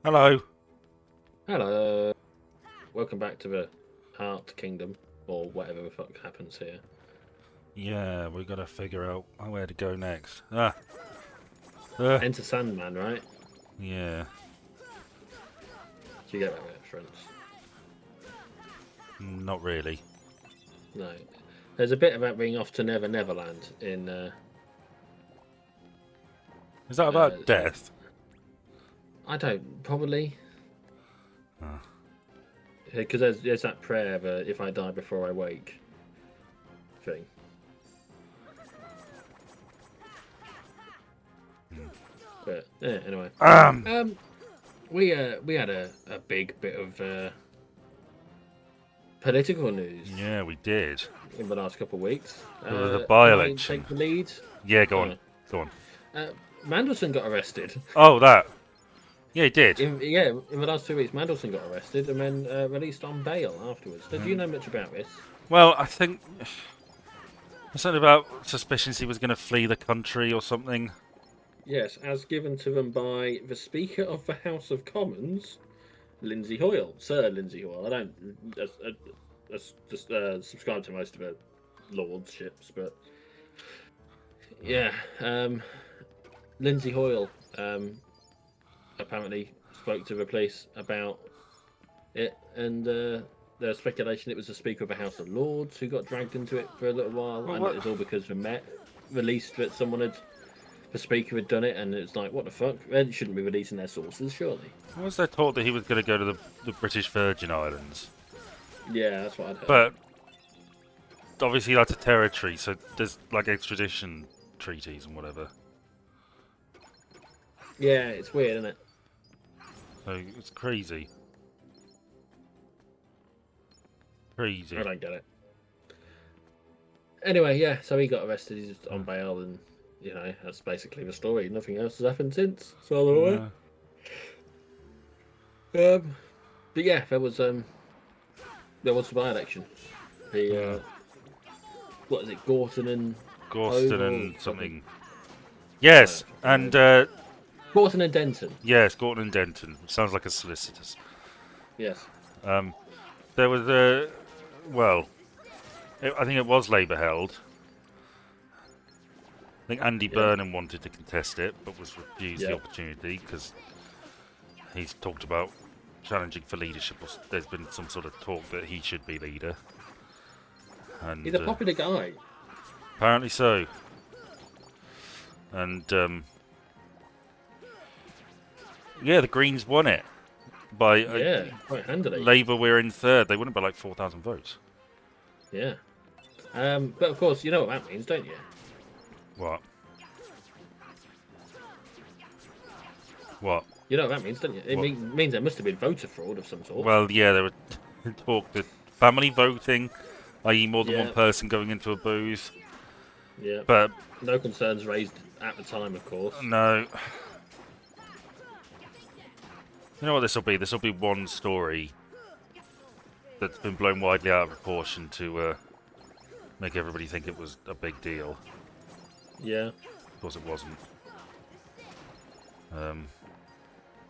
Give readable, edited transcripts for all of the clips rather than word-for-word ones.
Hello. Hello. Welcome back to the Art Kingdom, or whatever the fuck happens here. Yeah, we gotta figure out where to go next. Uh, Enter Sandman, right? yeah, Do you get that reference? not really. No. There's a bit about being off to Neverland in Is that about death? I don't probably Uh, because there's that prayer of if I die before I wake thing. But yeah, anyway, um, um, we had a big bit of political news yeah, we did. in the last couple of weeks. There was a Can I by-election. take the lead? Yeah, go on, Oh. go on. Mandelson got arrested. Oh, that. Yeah, he did. In the last 2 weeks, Mandelson got arrested and then released on bail afterwards. Did you know much about this? Well, I think something about suspicions he was going to flee the country or something. Yes, as given to them by the Speaker of the House of Commons, Lindsay Hoyle, Sir Lindsay Hoyle. I don't just subscribe to most of the lordships, but yeah, Lindsay Hoyle apparently spoke to the police about it, and there's speculation it was the Speaker of the House of Lords who got dragged into it for a little while, Well, and what? it was all because the Met released that the Speaker had done it, and it's like, what the fuck? They shouldn't be releasing their sources, surely. Was there talk that he was going to go to the British Virgin Islands? Yeah, that's what I'd heard. But obviously that's a territory, so there's like extradition treaties and whatever. Yeah, it's weird, isn't it? So it's crazy. Crazy. I don't get it. Anyway, yeah, so he got arrested. He's on bail, and that's basically the story. Nothing else has happened since. So the way. But yeah, there was a by-election. The what is it, Gorton and Gorston Hove and or something. Yes, and Gorton and Denton. yes, Gorton and Denton. Sounds like a solicitor's. Yes. There was a well, I think it was Labour held. I think Andy Burnham wanted to contest it, but was refused the opportunity because he's talked about challenging for leadership. There's been some sort of talk that he should be leader. And He's a popular guy. apparently so. And yeah, the Greens won it by Quite handily. Labour were in third. They won it by like 4,000 votes. Yeah. But of course, you know what that means, don't you? What? What? You know what that means, don't you? It means there must have been voter fraud of some sort. Well, yeah, there were talk that family voting, i.e., more than one Yeah. person going into a booth. Yeah. But No concerns raised at the time, of course. no. You know what this will be? This will be one story that's been blown widely out of proportion to make everybody think it was a big deal. Yeah. Of course, it wasn't.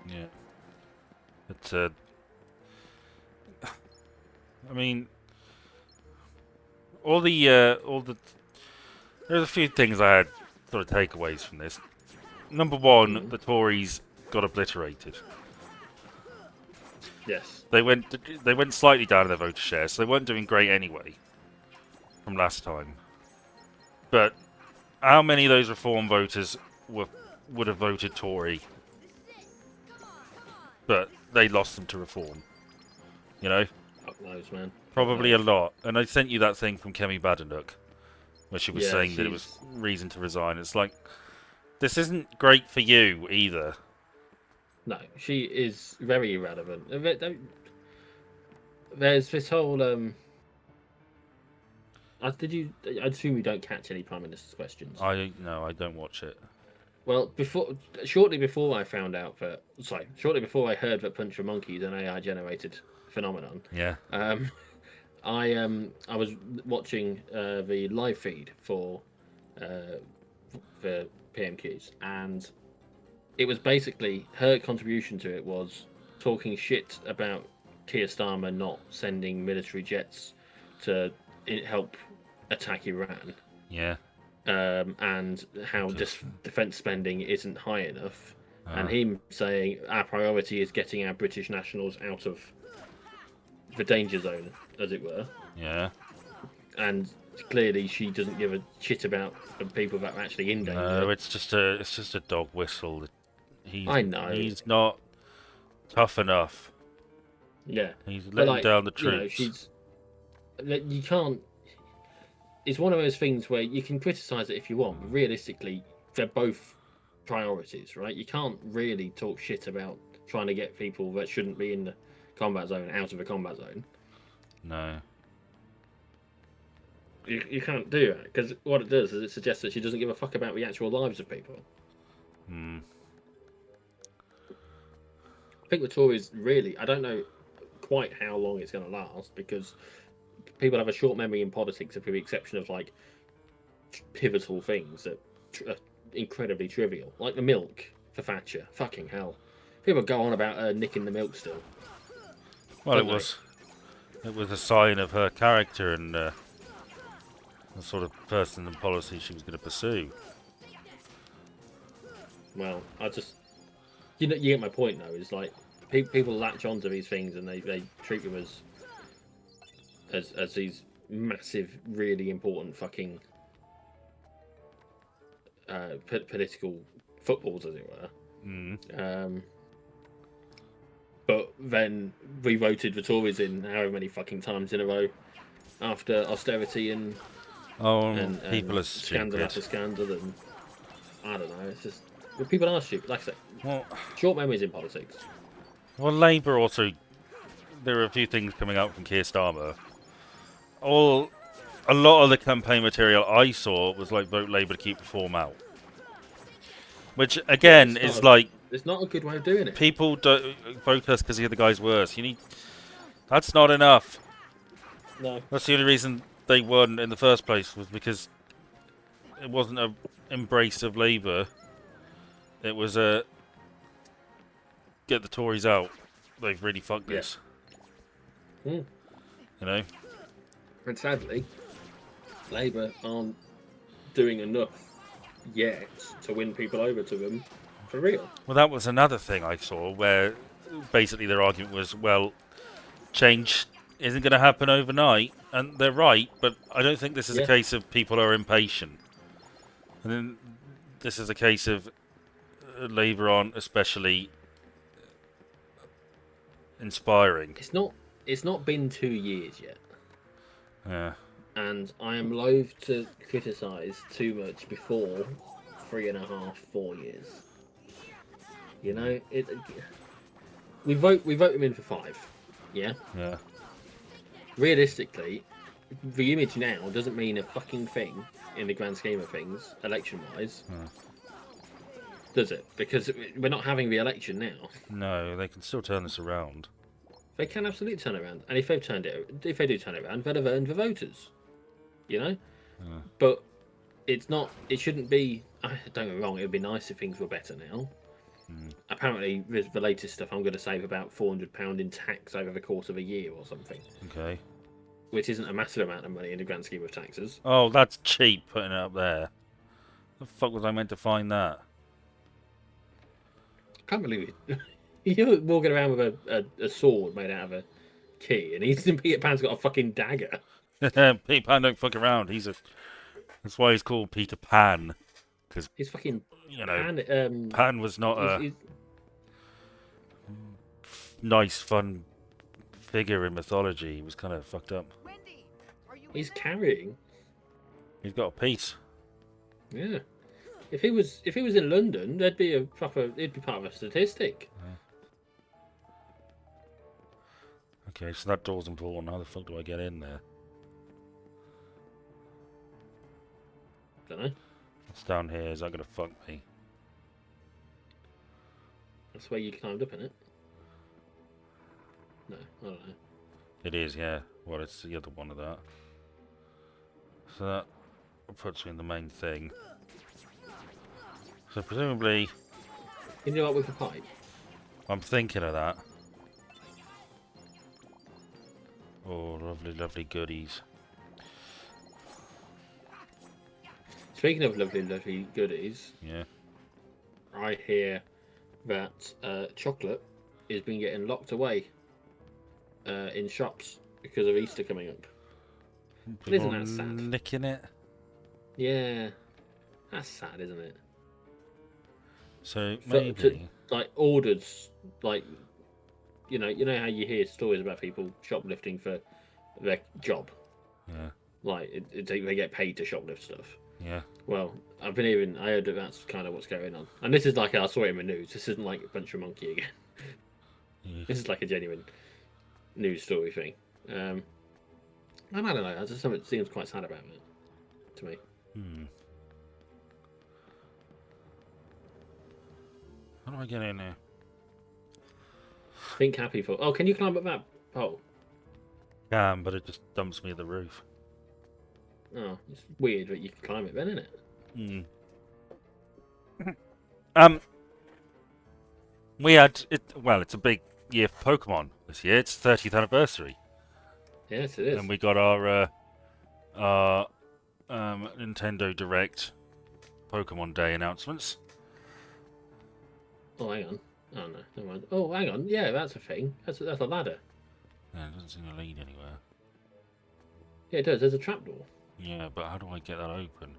Yeah. But I mean, all the there's a few things I had sort of takeaways from this. Number one, the Tories got obliterated. Yes. They went slightly down in their voter share, so they weren't doing great anyway from last time. But how many of those Reform voters would have voted Tory? But they lost them to Reform. You know? Fuck knows, man. Probably a lot. And I sent you that thing from Kemi Badenoch, where she was Yeah, saying that it was reason to resign. It's like, this isn't great for you either. No, she is very irrelevant. There's this whole I assume you don't catch any prime minister's questions. I don't watch it. Well, shortly before I found out shortly before I heard that Punch for Monkey is an AI generated phenomenon. Yeah. I was watching the live feed for the PMQs, and it was basically her contribution to it was talking shit about Keir Starmer not sending military jets to help attack Iran, Yeah. and how defense spending isn't high enough, and Uh, him saying our priority is getting our British nationals out of the danger zone, as it were, yeah. and clearly she doesn't give a shit about the people that are actually in danger. No, it's just a dog whistle. He's I know, he's not tough enough. yeah, He's but letting like, down the you know, troops. you can't. It's one of those things where you can criticize it if you want, but realistically, they're both priorities, right? You can't really talk shit about trying to get people that shouldn't be in the combat zone out of the combat zone. No. You can't do that because what it does is it suggests that she doesn't give a fuck about the actual lives of people. Hmm. I think the Tories really, I don't know quite how long it's going to last because people have a short memory in politics, with the exception of like pivotal things that are incredibly trivial, like the milk for Thatcher. Fucking hell, people go on about nicking the milk still. Well, Don't they? it was a sign of her character and the sort of person and policy she was going to pursue. Well, I just you get my point though. Is like people latch onto these things and they treat them as these massive, really important fucking political footballs, as it were. Mm. But then we voted the Tories in however many fucking times in a row after austerity and Oh, people are scandal stupid. after scandal, and I don't know. It's just people are stupid. Like I said, Well, short memories in politics. Labour also. There are a few things coming out from Keir Starmer. A lot of the campaign material I saw was like vote Labour to keep reform out, which again is like It's not a good way of doing it. people don't vote us because the other guy's worse. That's not enough. No. That's the only reason they won in the first place was because it wasn't a embrace of Labour. It was a get the Tories out. They've really fucked this. Mm. You know. And sadly, Labour aren't doing enough yet to win people over to them for real. Well, that was another thing I saw where basically their argument was, well, change isn't going to happen overnight, and they're right, but I don't think this is a case of people are impatient. And then this is a case of Labour aren't especially inspiring. It's not been 2 years yet. Yeah. And I am loath to criticise too much before 3.5, 4 years. You know, we vote them in for 5. Yeah. Yeah. Realistically, the image now doesn't mean a fucking thing in the grand scheme of things, election-wise. Does it? Because we're not having the election now. No, they can still turn this around. They can absolutely turn it around, and if they do turn it around, they'll have earned the voters. You know. But it's not. It shouldn't be. Don't get me wrong. It would be nice if things were better now. Apparently, with the latest stuff, I'm going to save about £400 in tax over the course of a year or something. Okay. Which isn't a massive amount of money in the grand scheme of taxes. Oh, that's cheap putting it up there. The fuck was I meant to find that? I can't believe it. You're walking around with a sword made out of a key, and Peter Pan's got a fucking dagger. Peter Pan don't fuck around. That's why he's called Peter Pan. Because he's fucking. Pan was not a nice, fun figure in mythology. He was kind of fucked up. He's carrying. He's got a piece. Yeah. If he was in London, it'd be part of a statistic. Okay, so that door's important. How the fuck do I get in there? Don't know. What's down here? Is that gonna fuck me? That's where you climbed up in it. No, I don't know. It is, yeah. Well, it's the other one of that. So that puts me in the main thing. So presumably, You know what with a pipe? I'm thinking of that. Oh, lovely, lovely goodies. Speaking of lovely, lovely goodies, Yeah. I hear that chocolate has been getting locked away in shops because of Easter coming up. People Isn't that sad? nicking it. Yeah, that's sad, isn't it? So To, maybe. like ordered, like you know how you hear stories about people shoplifting for their job, Yeah. like they get paid to shoplift stuff. Yeah. Well, I heard that that's kind of what's going on, and this is like I saw it in the news. This isn't like a bunch of monkey again. Yeah. This is like a genuine news story thing. And I don't know. I just something seems quite sad about it to me. Hmm. How do I get in there? Think happy for. Oh, can you climb up that pole? Can, but it just dumps me at the roof. Oh, it's weird that you can climb it then, isn't it? Hmm. We had it. Well, it's a big year for Pokemon this year. It's 30th anniversary, Yes, it is. and we got our Nintendo Direct Pokemon Day announcements. Oh, hang on. Oh no, never mind. Oh, hang on. Yeah, that's a thing. That's a ladder. Yeah, it doesn't seem to lead anywhere. Yeah, it does. There's a trapdoor. Yeah, but how do I get that open?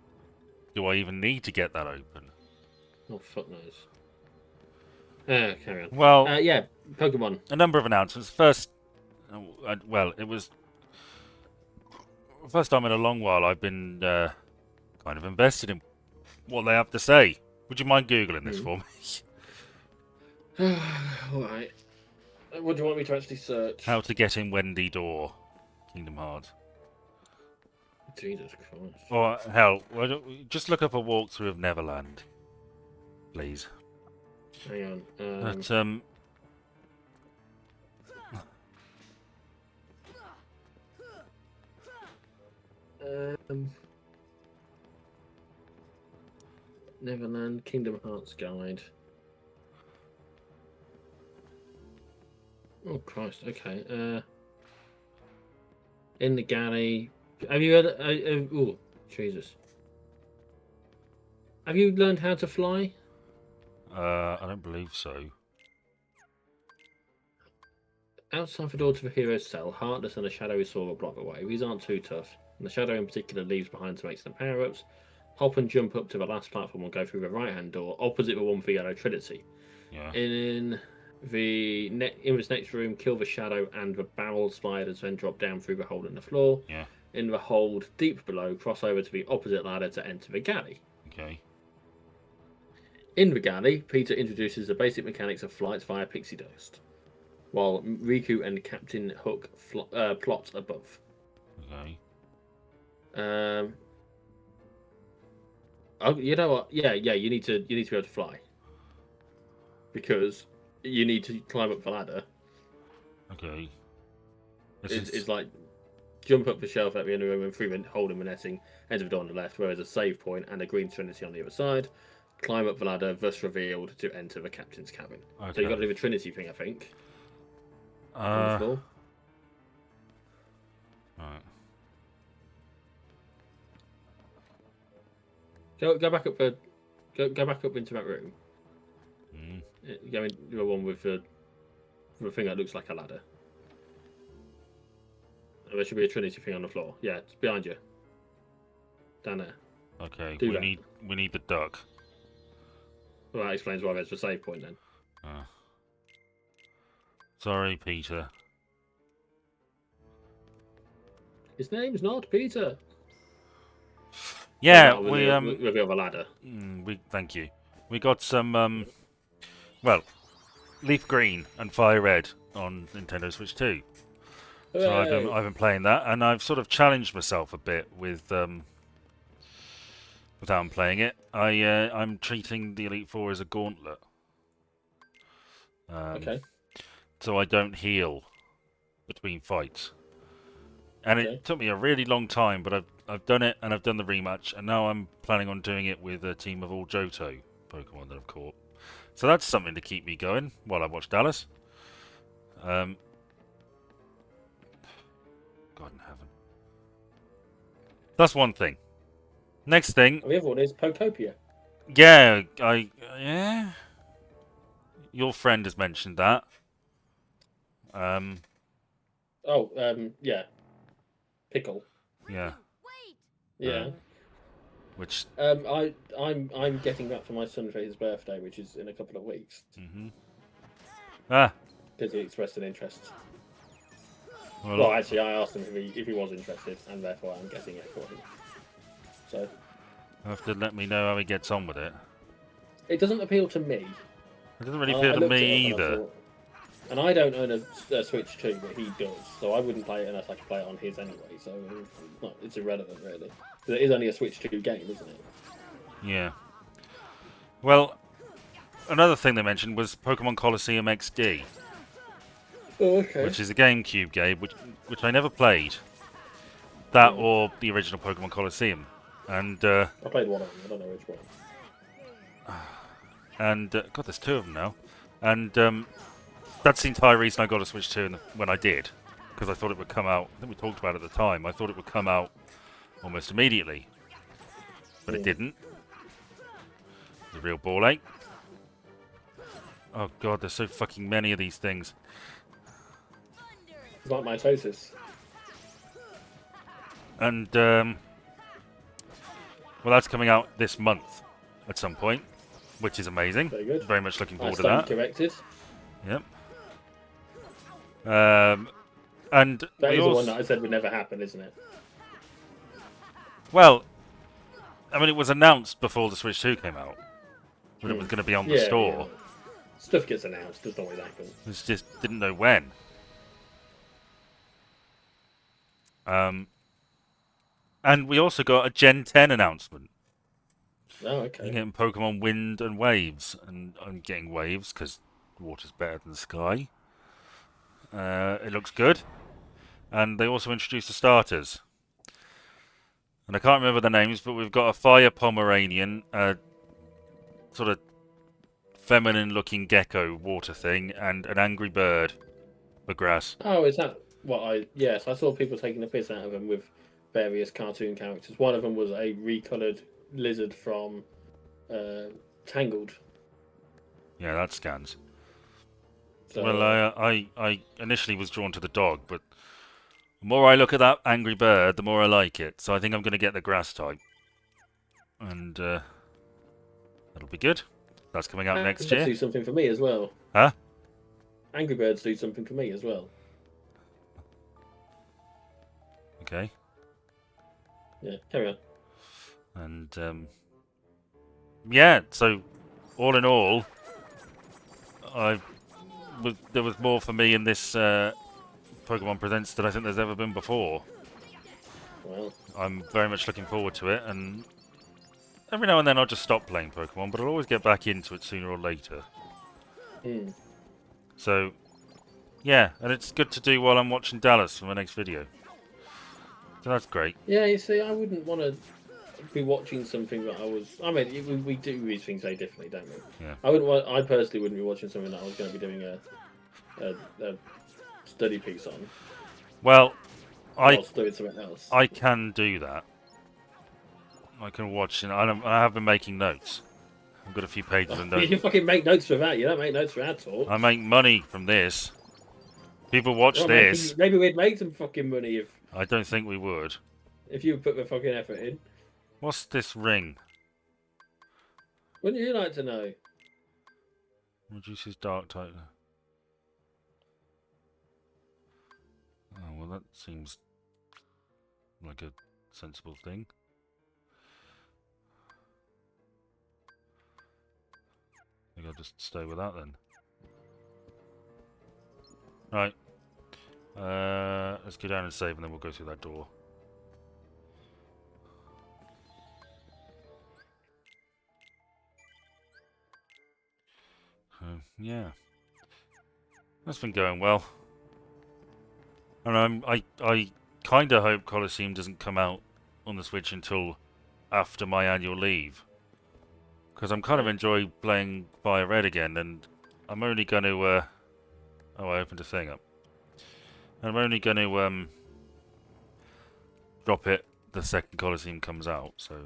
Do I even need to get that open? Oh, fuck knows. Carry on. Well, Yeah, Pokemon. a number of announcements. First, well, it was the first time in a long while I've been kind of invested in what they have to say. Would you mind Googling this for me? All right. What do you want me to actually search? How to get in Wendy Door, Kingdom Hearts. Jesus Christ. Or hell, why don't we just look up a walkthrough of Neverland, please. Hang on. But Neverland Kingdom Hearts guide. Oh Christ. Okay. In the galley. Have you heard? Oh Jesus. Have you learned how to fly? I don't believe so. Outside the door to the hero's cell, Heartless and a shadowy Sora block the way. These aren't too tough. And the shadow in particular leaves behind to make some power-ups. Hop and jump up to the last platform and go through the right-hand door, opposite the one for Yellow Trinity. Yeah. In this next room, kill the shadow and the barrel sliders, then drop down through the hole in the floor. Yeah. In the hold deep below, cross over to the opposite ladder to enter the galley. Okay. In the galley, Peter introduces the basic mechanics of flights via pixie dust, while Riku and Captain Hook plot above. Okay. Oh, you know what? Yeah. You need to be able to fly because you need to climb up the ladder. Okay. It's like jump up the shelf at the end of the room and through the hole in the netting, enter the door on the left, where there's a save point and a green Trinity on the other side. Climb up the ladder, thus revealed to enter the captain's cabin. Okay. So you've got to do the Trinity thing, I think. On the floor. Right. Go back up go back up into that room. Mm. Go into the one with the thing that looks like a ladder. And there should be a Trinity thing on the floor. Yeah, it's behind you. Down there. Okay. Do we that. need the duck. Well, that explains why there's a save point then. Sorry, Peter. His name's not Peter. Yeah, With the other ladder. Thank you. We got some well, Leaf Green and Fire Red on Nintendo Switch 2. So I've been playing that, and I've sort of challenged myself a bit with how I'm playing it. I'm treating the Elite Four as a gauntlet. Okay. So I don't heal between fights. And Okay. it took me a really long time, but I've done it, and I've done the rematch, and now I'm planning on doing it with a team of all Johto Pokemon that I've caught. So that's something to keep me going while I watch Dallas. God in heaven. That's one thing. Next thing, And the other one is Pokopia. yeah, yeah. Your friend has mentioned that. Oh, yeah, Pickle. Yeah. Yeah. Which. I'm getting that for my son for his birthday, which is in a couple of weeks, Ah. because he expressed an interest. Well, Well, actually, I asked him if he was interested, and therefore I'm getting it for him. So you have to let me know how he gets on with it. it doesn't appeal to me. It doesn't really I appeal to looked it me up and I either. thought, and I don't own a Switch 2, but he does, so I wouldn't play it unless I could play it on his anyway. So it's irrelevant, really. But it is only a Switch 2 game, isn't it? Yeah. Well, another thing they mentioned was Pokemon Colosseum XD, Oh, okay. which is a GameCube game, which I never played. That or the original Pokemon Colosseum, and I played one of them. I don't know which one. God, there's two of them now, and that's the entire reason I got a Switch 2 when I did, because I thought it would come out. I think we talked about it at the time. I thought it would come out almost immediately, but it didn't. It's a real ball ache. Oh god, there's so fucking many of these things. It's like mitosis. And well, that's coming out this month at some point, which is amazing. Very good. Very much looking I forward to stand that. corrected. Yep. And That we is the also, one that I said would never happen, isn't it? well, I mean, it was announced before the Switch 2 came out that it was going to be on the store. Yeah. Stuff gets announced. Doesn't always happen. We just didn't know when. And we also got a Gen 10 announcement. Oh, okay. You're getting Pokemon Wind and Waves, and I'm getting Waves because water's better than sky. It looks good. And they also introduced the starters. And I can't remember the names, but we've got a Fire Pomeranian, a sort of feminine-looking gecko water thing, and an Angry Bird for grass. Oh, is that what I? Yes, I saw people taking the piss out of them with various cartoon characters. One of them was a recolored lizard from Tangled. Yeah, that scans. So, Well, I initially was drawn to the dog, but the more I look at that Angry Bird, the more I like it. So I think I'm going to get the grass type. And that'll be good. That's coming out next year. do something for me as well. Huh? Angry Birds do something for me as well. Okay. Yeah, carry on. And yeah, so all in all, there was more for me in this Pokemon Presents than I think there's ever been before. Well, I'm very much looking forward to it, and every now and then I'll just stop playing Pokemon, but I'll always get back into it sooner or later. So, yeah, and it's good to do while I'm watching Dallas for my next video. So that's great. yeah, you see, I wouldn't want to be watching something that I was. I mean, we do these things very differently, don't we? Yeah. I personally wouldn't be watching something that I was going to be doing a study piece on. Well, Whilst doing something else. I can do that. I can watch, and I have been making notes. I've got a few pages of notes. You fucking make notes for that. You don't make notes for our talk. I make money from this. People watch this. Maybe we'd make some fucking money I don't think we would. if you put the fucking effort in. What's this ring? Wouldn't you like to know? Reduces dark type. Oh, well, that seems like a sensible thing. I think I'll just stay with that then. Right. Let's go down and save, and then we'll go through that door. Yeah. That's been going well. And I kind of hope Colosseum doesn't come out on the Switch until after my annual leave. Because I'm kind of enjoying playing Fire Red again, and I'm only going to. Oh, I opened a thing up. And I'm only going to drop it the second Coliseum comes out. So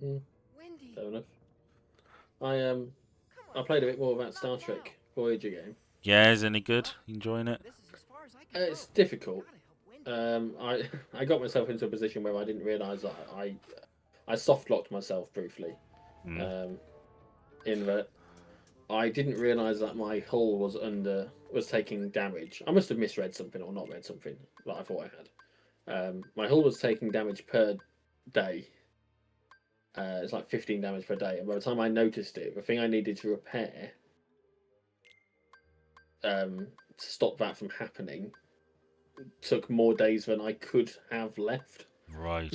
yeah. Fair enough. I played a bit more of that Star Trek Voyager game. Yeah, is any good? You enjoying it? It's difficult. I got myself into a position where I didn't realise that I soft locked myself briefly. Mm. In that I didn't realise that my hull was taking damage. I must have misread something or not read something that I thought I had. My hull was taking damage per day. It's like 15 damage per day, and by the time I noticed it, the thing I needed to repair to stop that from happening took more days than I could have left. Right.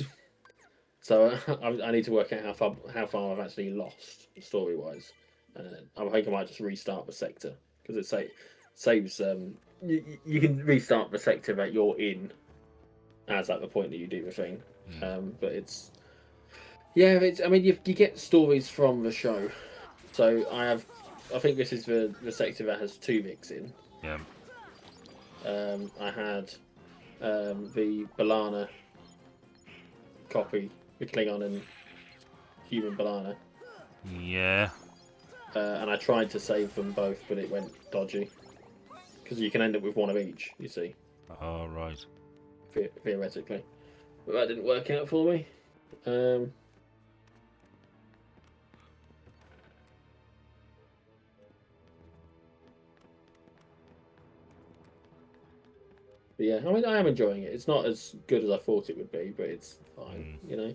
So I need to work out how far I've actually lost story wise. I think I might just restart the sector because it saves. You can restart the sector that you're in as at the point that you do the thing. But it's I mean, you get stories from the show. So I think this is the sector that has Tuvix in. Yeah. I had the Balana copy, the Klingon and human Balana. Yeah. And I tried to save them both, but it went dodgy. Because you can end up with one of each, you see. Oh, right. Theoretically. But that didn't work out for me. But yeah, I mean, I am enjoying it. It's not as good as I thought it would be, but it's fine, you know?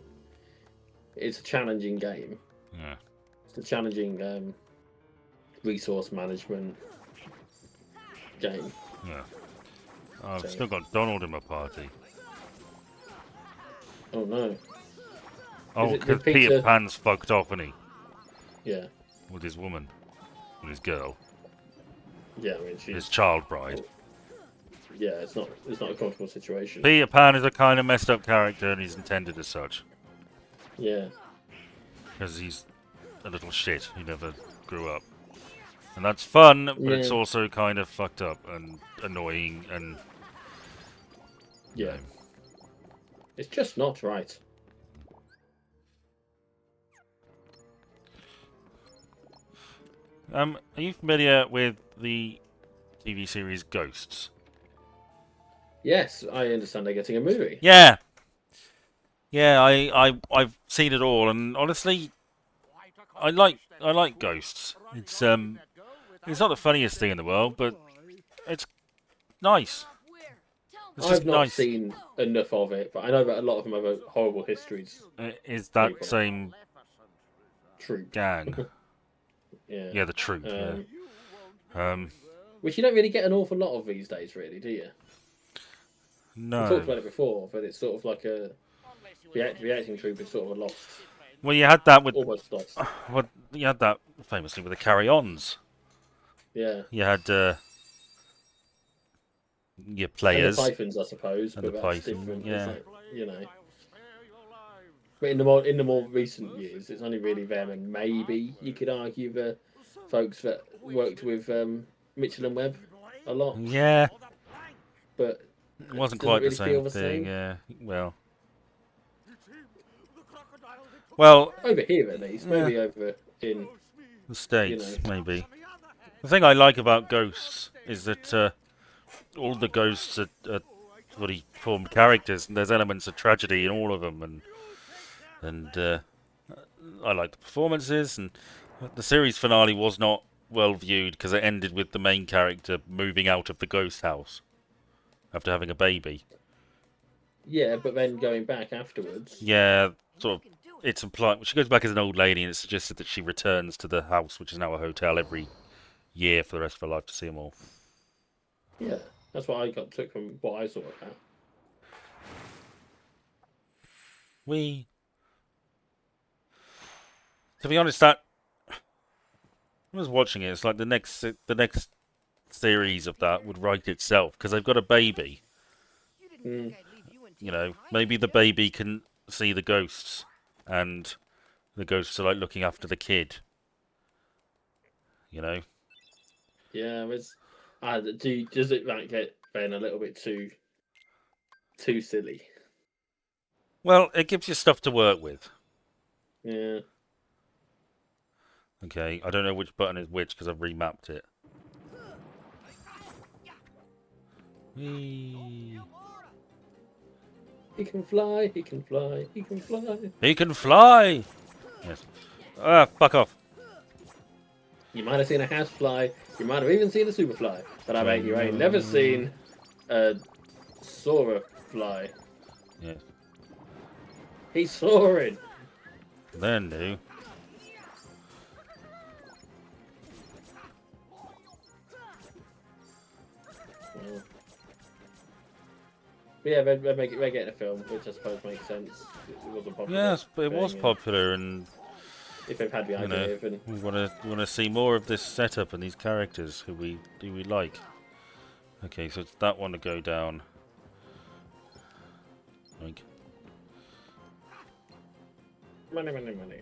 It's a challenging game. Yeah. It's a challenging resource management game. Yeah. I've still got Donald in my party. Oh no. Oh, because Peter Pan's fucked off, isn't he? Yeah. With his woman. With his girl. Yeah, I mean, she's... His child bride. Yeah, it's not a comfortable situation. Peter Pan is a kind of messed up character, and he's intended as such. Yeah. Because he's a little shit. He never grew up. And that's fun, but it's also kind of fucked up and annoying and... Yeah. You know. It's just not right. Are you familiar with the TV series Ghosts? Yes, I understand they're getting a movie. Yeah. Yeah, I've seen it all, and honestly, I like Ghosts. It's not the funniest thing in the world, but it's nice. It's just I've not nice. seen enough of it, but I know that a lot of them have horrible histories. Is that same troop gang? Yeah, the troop. Which you don't really get an awful lot of these days, really, do you? No. We talked about it before, but it's sort of like the acting troupe is sort of a lost. Well, you had that with almost lost. Well, you had that famously with the Carry-Ons. Yeah. You had your players. And the Pythons, I suppose, and but the that's Python, different. yeah. Like, you know. But in the more recent years, it's only really them, and maybe you could argue the folks that worked with Mitchell and Webb a lot. Yeah. But it wasn't really quite the feel same thing. same. Yeah. Well. Over here, at least. Maybe over in the States, maybe. The thing I like about Ghosts is that all the ghosts are fully formed characters, and there's elements of tragedy in all of them, and I like the performances, and the series finale was not well viewed because it ended with the main character moving out of the ghost house after having a baby. Yeah, but then going back afterwards. Yeah, sort of. It's implied she goes back as an old lady, and it's suggested that she returns to the house, which is now a hotel, every year for the rest of her life to see them all. Yeah, that's what I took from what I saw of that. To be honest, that I was watching it. It's like the next series of that would write itself because they've got a baby. Mm. You know, maybe the baby can see the ghosts and that goes to like looking after the kid. You know. Yeah, it's. Does it like get Ben a little bit too silly? Well, it gives you stuff to work with. Yeah. Okay, I don't know which button is which because I've remapped it. Whee. He can fly. He can fly. He can fly. He can fly. Yes. Ah, fuck off. You might have seen a housefly. You might have even seen a superfly. But I bet you ain't never seen a Sora fly. Yes. He's soaring. They're new. Well, yeah, they're getting a film, which I suppose makes sense. It wasn't popular. Yes, but it was thing, and popular, and if they've had the you know, idea, then we want to see more of this setup and these characters who we like. Okay, so it's that one to go down. Like, money.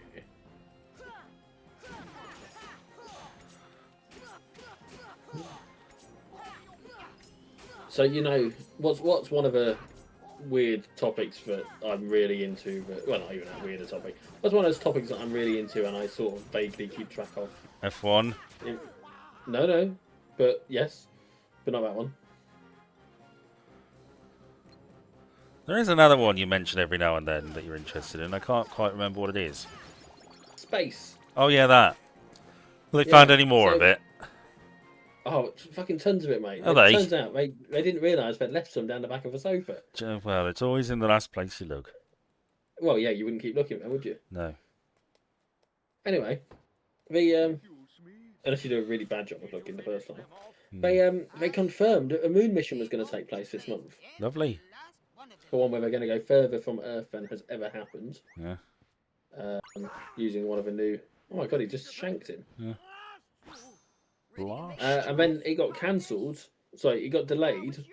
So what's one of the weird topics that I'm really into? Well, not even that weird a topic. What's one of those topics that I'm really into and I sort of vaguely keep track of? F1. No, but yes, but not that one. There is another one you mention every now and then that you're interested in. I can't quite remember what it is. Space. Oh yeah, that. Have they Yeah, found any more so- of it? Oh, fucking tons of it, mate. Are It they? turns out they didn't realise they'd left some down the back of a sofa. Well, it's always in the last place you look. Well, yeah, you wouldn't keep looking there, would you? No. Anyway, unless you do a really bad job of looking the first time. Hmm. They confirmed that a moon mission was going to take place this month. Lovely. The one where they're going to go further from Earth than has ever happened. Yeah. Using one of the new. Oh my god, he just shanked him. Yeah. Blast. And then it got cancelled. Sorry, it got delayed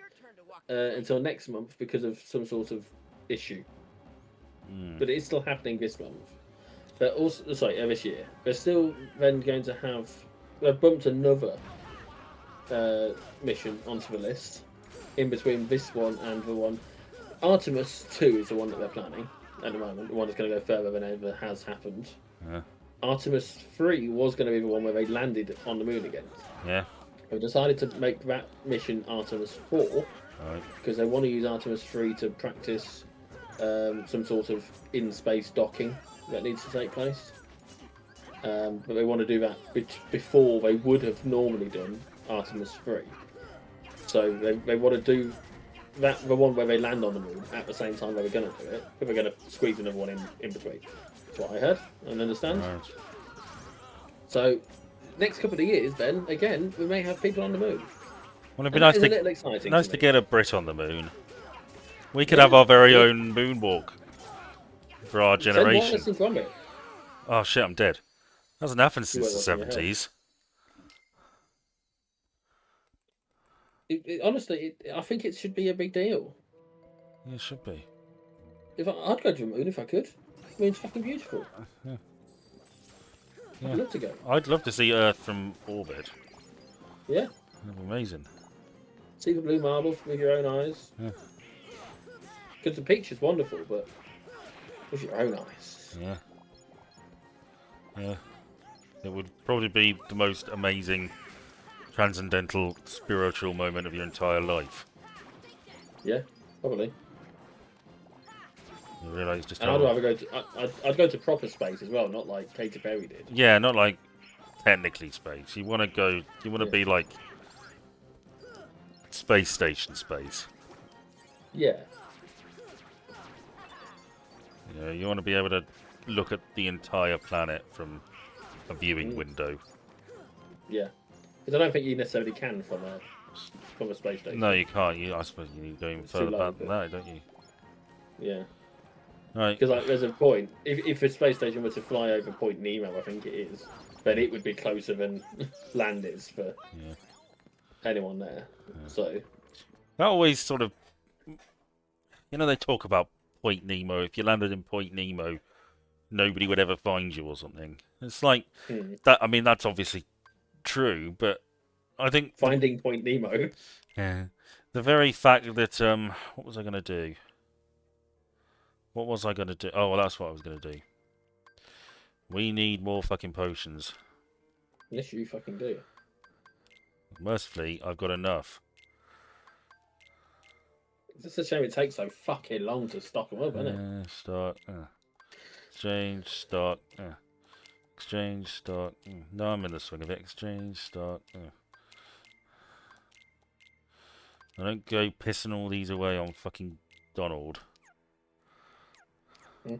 until next month because of some sort of issue. But it is still happening this month. But also, this year. They're still then going to have. They've bumped another mission onto the list in between this one and the one. Artemis 2 is the one that they're planning at the moment. The one that's going to go further than ever has happened. Yeah. Artemis 3 was going to be the one where they landed on the moon again. Yeah. They decided to make that mission Artemis 4 Right. because they want to use Artemis 3 to practice some sort of in-space docking that needs to take place. But they want to do that before they would have normally done Artemis 3. So they want to do that, the one where they land on the moon at the same time they were going to do it, but they're going to squeeze another one in between. That's what I heard and understand. Right. So, next couple of years, then again, we may have people on the moon. Well, it'd be And nice that is a little to exciting. nice to to me. get a Brit on the moon. We could have our very own moonwalk for our Send generation. wireless and Gromit. Oh shit, I'm dead. Hasn't happened since won't the look in your 70s. Honestly, I think it should be a big deal. Yeah, it should be. I'd go to the moon if I could. I mean, it's fucking beautiful. Yeah. I'd love to go. I'd love to see Earth from orbit. Yeah. That'd be amazing. See the blue marble with your own eyes. Yeah. Because the picture's wonderful, but with your own eyes. Yeah. Yeah. It would probably be the most amazing, transcendental, spiritual moment of your entire life. Yeah, probably. You realise just And how... I'd rather go to I'd go to proper space as well, not like Katy Perry did. Yeah, not like technically space. You want to go... You want to Yeah. be like... Space station space. Yeah. You know, you want to be able to look at the entire planet from a viewing window. Yeah. Because I don't think you necessarily can from a space station. No, you can't. I suppose you need to go even It's too further low, back than but- that, don't you? Yeah. Right. Because there's a point. If a space station were to fly over Point Nemo, I think it is, then it would be closer than land is for Yeah. anyone there. So That always sort of... You know, they talk about Point Nemo. If you landed in Point Nemo, nobody would ever find you or something. It's like Hmm. that. I mean, that's obviously true, but I think Finding Point Nemo. yeah, the very fact that what was I gonna do? What was I gonna do? Oh, well, that's what I was gonna do. We need more fucking potions. Yes, you fucking do. Mercifully, I've got enough. It's just a shame it takes so fucking long to stock them up, isn't it? Stock. Exchange stock. Exchange stock. No, I'm in the swing of it. Exchange stock. I don't go pissing all these away on fucking Donald. Hmm.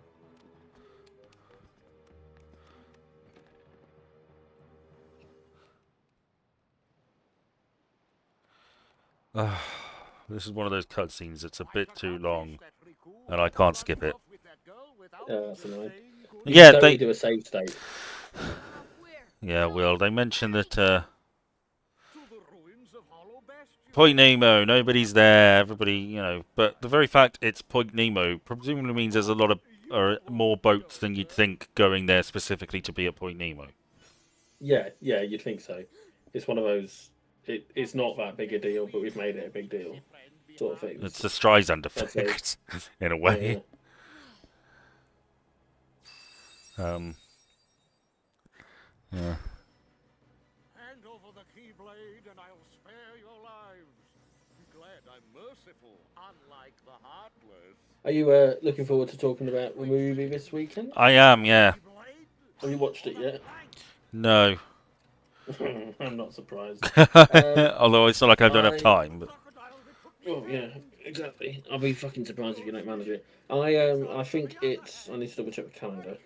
This is one of those cutscenes that's a bit too long, and I can't skip it. That's annoying. You Yeah, can totally they. do a save state. Yeah, Will. They mentioned that Point Nemo, nobody's there. Everybody, but the very fact it's Point Nemo presumably means there's a lot of or more boats than you'd think going there specifically to be at Point Nemo. Yeah, you'd think so. It's one of those. It's not that big a deal, but we've made it a big deal, sort of things. It's the Streisand That's a, effect, in a yeah. way. Yeah. Hand over the Keyblade, and I'll spare your lives. Be glad I'm merciful, unlike the Heartless. Are you looking forward to talking about the movie this weekend? I am, yeah. Have you watched it yet? No. I'm not surprised. Although it's not like I don't have I- time. But Oh yeah, exactly. I'll be fucking surprised if you don't manage it. I think it's. I need to double check the calendar.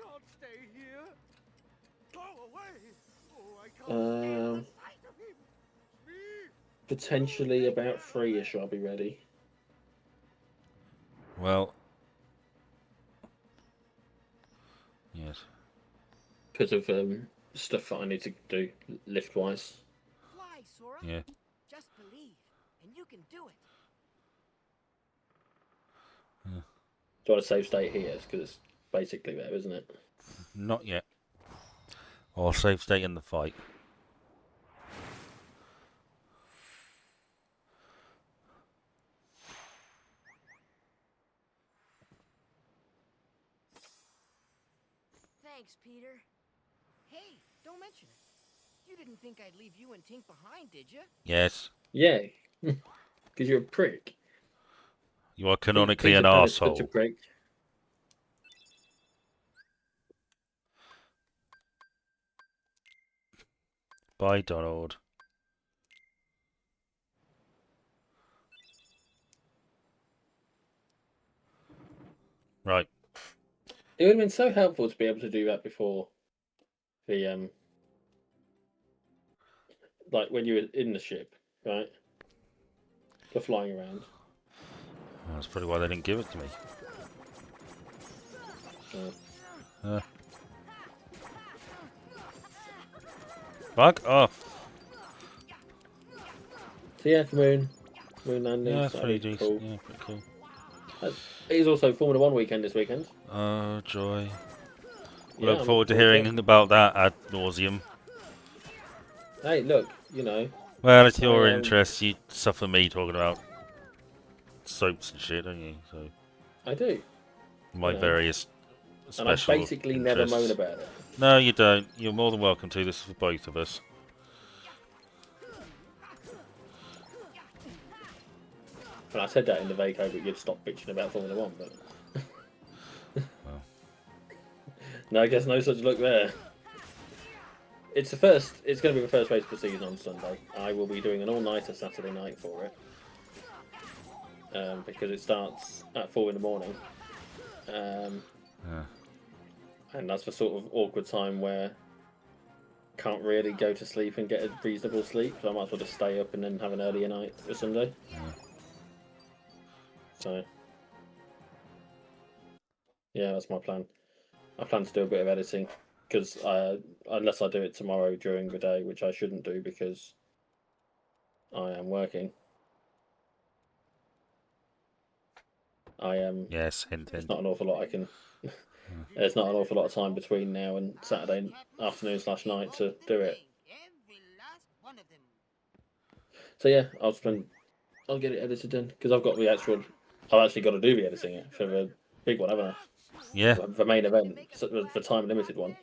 Potentially about 3ish. I'll be ready. well, yes. Because of stuff that I need to do lift wise. Fly, Sora. Yeah. Just believe, and you can do it. Do I save state here? Because it's basically there, isn't it? Not yet. I'll save state in the fight. Thanks, Peter. Hey, don't mention it. You didn't think I'd leave you and Tink behind, did you? Yes. Yeah. Because you're a prick. You are canonically Peter an Pan is such a asshole. prick. Bye, Donald. Right. It would have been so helpful to be able to do that before the like when you were in the ship, right? For flying around. That's probably why they didn't give it to me. Fuck off. So yeah, moon landing. Yeah, that's that'd pretty be decent. cool. Yeah, pretty cool. It is also Formula One weekend this weekend. Oh, joy. Yeah, Look I'm forward to looking hearing about that ad nauseum. Hey, look, Well, it's your I, interest. You suffer me talking about soaps and shit, don't you? So I do, my You know. various and I special basically never interests. moan about it. No, you don't. You're more than welcome to. This is for both of us. And I said that in the Vaco, but you'd stop bitching about Formula One, but. Well. No, I guess no such luck there. It's the first. It's going to be the first race of the season on Sunday. I will be doing an all-nighter Saturday night for it, because it starts at 4 in the morning. Yeah. And that's the sort of awkward time where can't really go to sleep and get a reasonable sleep, so I might as well just stay up and then have an earlier night for Sunday. Yeah. So, yeah, that's my plan. I plan to do a bit of editing, because unless I do it tomorrow during the day, which I shouldn't do because I am working. I am. Yes, hint, There's hint. not an awful lot I can. There's not an awful lot of time between now and Saturday afternoon/night to do it. Every last one of them. So yeah, I'll get it edited in because I've got the actual. I've actually got to do the editing it for the big one, haven't I? Yeah. The main event, so the time limited one.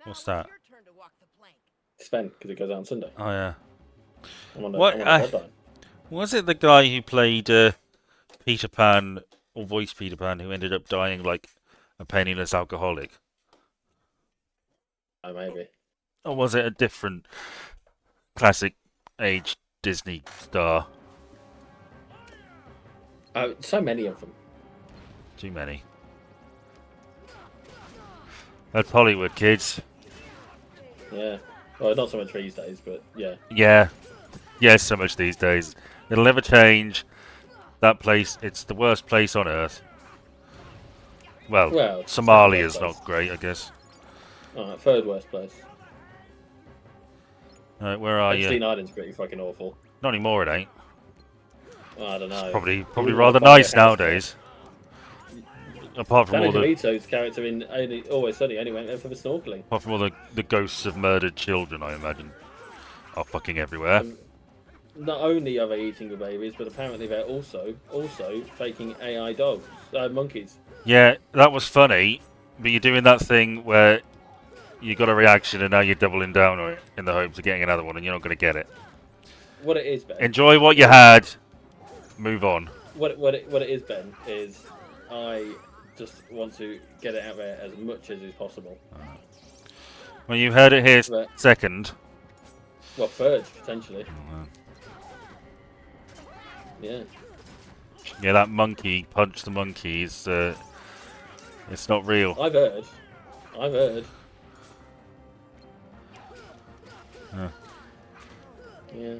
What's Now that? it's your turn to walk the plank. Sven, because it goes out on Sunday. Oh yeah. I'm on the, What, I'm on the deadline. Was it the guy who played Peter Pan or voiced Peter Pan who ended up dying like a penniless alcoholic? Oh, maybe. Or was it a different classic age Disney star? So many of them. Too many. That's Hollywood, kids. Yeah. Well, not so much these days, but yeah. Yeah. Yes, so much these days. It'll never change. That place, it's the worst place on earth. Well, Well, Somalia's second worst not great, I guess. Alright, third worst place. Alright, where are you? Epstein Island's pretty fucking awful. Not anymore, it ain't. I don't know. Probably wouldn't rather buy a nice house nowadays. Apart from Danny all the DeVito's character in Always Sunny only went there for the snorkeling. the ghosts of murdered children, I imagine, are fucking everywhere. Not only are they eating the babies, but apparently they're also faking AI dogs, monkeys. Yeah, that was funny, but you're doing that thing where you got a reaction and now you're doubling down on it in the hopes of getting another one, and you're not going to get it. What it is, Ben. Enjoy what you had. Move on. What it is, Ben, is I just want to get it out there as much as is possible. Well, you heard it here Right. second. Well, third potentially. Yeah. Yeah, that monkey punch the monkey is it's not real. I've heard. Yeah. Yeah.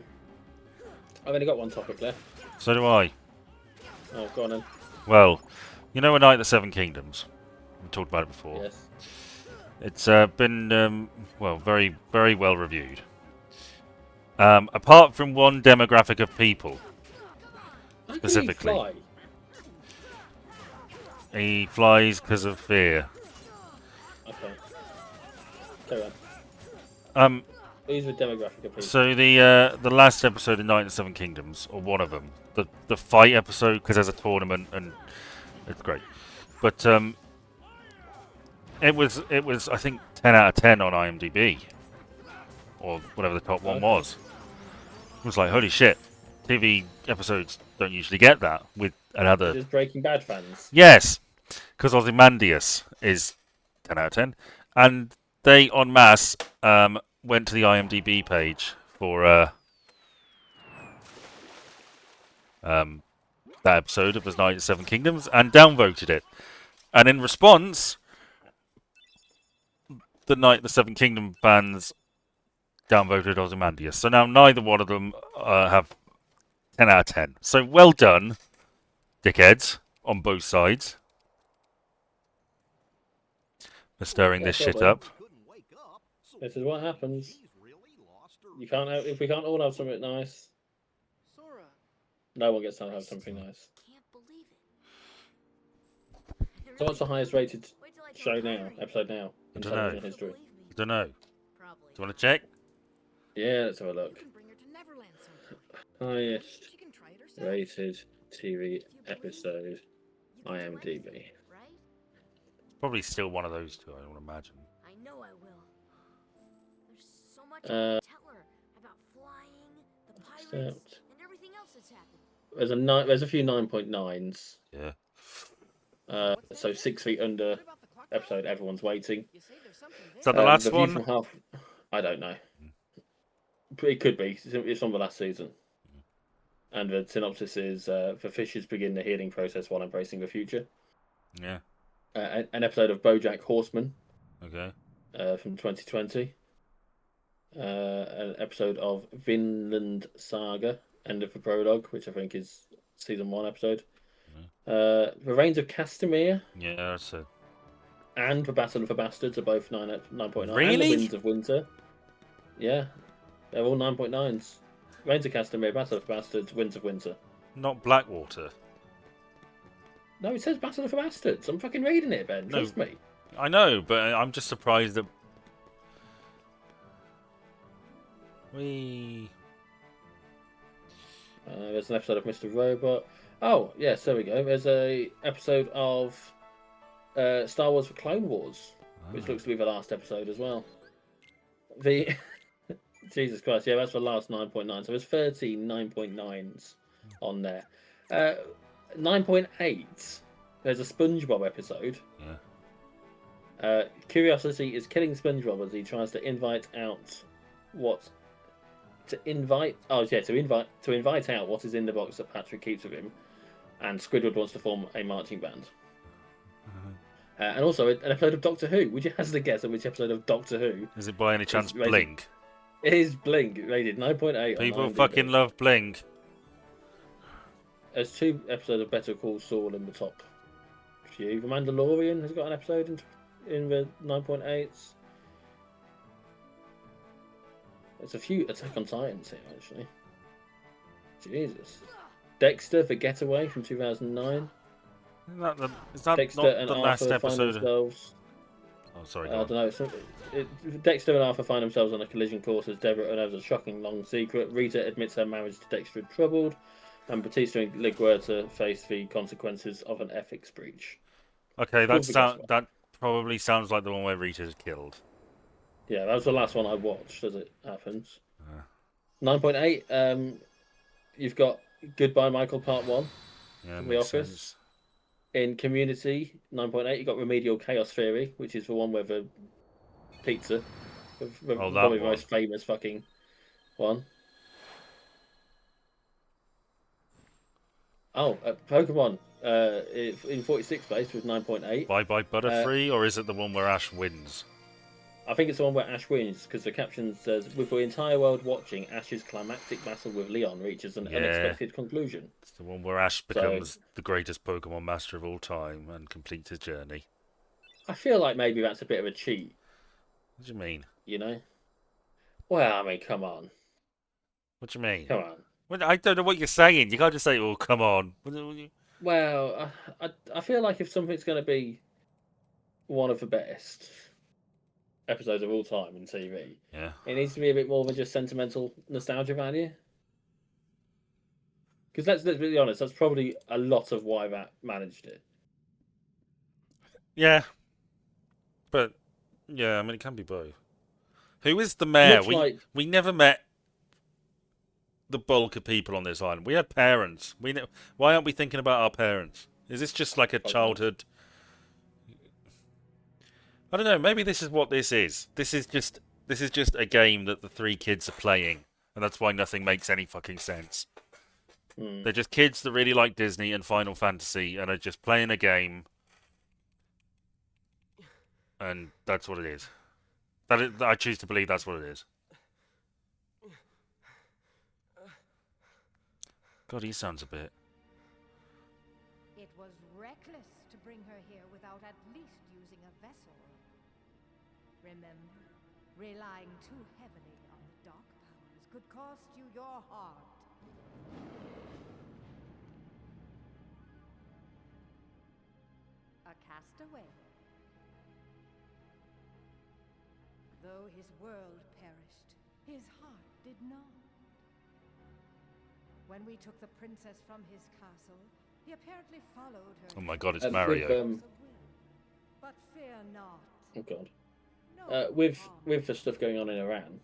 I've only got one topic left. So do I. Oh, go on then. Well, you know, A Night of the Seven Kingdoms. We talked about it before. Yes. It's been well, very, very well reviewed. Apart from one demographic of people, How can specifically. he fly? He flies because of fear. Okay. Carry on. Um, Who's the demographic of people? so the last episode of Night of the Seven Kingdoms, or one of them, the fight episode, because there's a tournament and it's great. But it was I think 10 out of 10 on IMDb, or whatever the top one Okay. was. It was like, holy shit, TV episodes don't usually get that with another. Just Breaking Bad fans. Yes, because Ozymandias is 10 out of 10, and they en masse went to the IMDb page for that episode of The Night of the Seven Kingdoms and downvoted it. And in response, the Night of the Seven Kingdom fans downvoted Ozymandias. So now neither one of them have 10 out of 10. So well done, dickheads, on both sides, for stirring this shit up. This is what happens. You can't have, if we can't all have something nice, Sora, no one gets to have something nice. can't believe it. So what's the highest rated Wait till I show tell now, Connery. episode now, in dunno. television history? Believe me. I don't know. Probably. Do you want to check? Yeah, let's have a You look. can bring her to Neverland sometime. Highest She can try it herself. rated TV If you believe episode, me, you can do IMDb. anything, right? Probably still one of those two, I would imagine. I know I will. There's so much Uh, I can tell her about flying, the pirates, Accept. and everything else that's happened. There's a few 9.9s. Yeah. So 6 feet under What about the clock episode. tower? Everyone's waiting. You say there's something Is that there. the last View one? from Half. I don't know. It could be. It's from the last season. And the synopsis is the fishes begin the healing process while embracing the future. Yeah. An episode of BoJack Horseman Okay. from 2020. An episode of Vinland Saga, end of the prologue, which I think is season 1 episode. The Reigns of Castamere Yeah, that's it. and the Battle of the Bastards are both 9.9. And Really? the Winds of Winter. Yeah, they're all 9.9s. Reigns of Castamere, Battle of the Bastards, Winds of Winter. Not Blackwater. No, it says Battle of the Bastards. I'm fucking reading it, Ben. No. Trust me. I know, but I'm just surprised that we. There's an episode of Mr. Robot. Oh, yes, there we go. There's a episode of Star Wars for Clone Wars, which looks to be the last episode as well. The Jesus Christ, yeah, that's the last 9.9. So there's 13 9.9s on there. 9.8. There's a SpongeBob episode. Yeah. Curiosity is killing SpongeBob as he tries to invite out what to invite out what is in the box that Patrick keeps with him, and Squidward wants to form a marching band. And also an episode of Doctor Who. Would you hazard a guess at which episode of Doctor Who? Is it by any chance rated- Blink? It is Blink, rated 9.8. People on IMDb. fucking love Blink. There's 2 episodes of Better Call Saul in the top few. The Mandalorian has got an episode in the 9.8s. There's a few Attack on Titans here, actually. Jesus. Dexter, The Getaway from 2009. Is that Dexter not and the last Arthur find episode? themselves... Oh, sorry. I don't know. Dexter and Arthur find themselves on a collision course as Deborah unearths a shocking long secret. Rita admits her marriage to Dexter is troubled, and Batista and LaGuerta face the consequences of an ethics breach. Okay, Cool, that probably sounds like the one where Rita's killed. Yeah, that was the last one I watched, as it happens. 9.8. You've got Goodbye Michael Part 1 Yeah, from makes The Office. sense. In Community, 9.8, you've got Remedial Chaos Theory, which is the one where the pizza. Oh, that probably the one. most famous fucking one. Oh, Pokemon. In 46th place with 9.8. Bye Bye Butterfree, or is it the one where Ash wins? I think it's the one where Ash wins, because the caption says, with the entire world watching, Ash's climactic battle with Leon reaches an Yeah. unexpected conclusion. It's the one where Ash becomes the greatest Pokemon master of all time and completes his journey. I feel like maybe that's a bit of a cheat, What do you mean? you know? Well, I mean, come on. What do you mean? Come on. Well, I don't know what you're saying. You can't just say, "Oh, come on." Well, I feel like if something's going to be one of the best episodes of all time in TV, Yeah. it needs to be a bit more than just sentimental nostalgia value. Because let's be honest, that's probably a lot of why that managed it. Yeah. But yeah, I mean, it can be both. Who is the mayor? Much like- We never met the bulk of people on this island. We had parents. Why aren't we thinking about our parents? Is this just like a childhood? I don't know. Maybe this is what this is. This is just a game that the 3 kids are playing, and that's why nothing makes any fucking sense. They're just kids that really like Disney and Final Fantasy, and are just playing a game, and that's what it is. I choose to believe that's what it is. God, he sounds a bit. It was reckless to bring her here without at least using a vessel. Remember, relying too heavily on the dark powers could cost you your heart. A castaway. Though his world perished, his heart did not. When we took the princess from his castle, he apparently followed her. Oh my God, it's And Mario. But fear not. Oh God. No With harm. the stuff going on in Iran,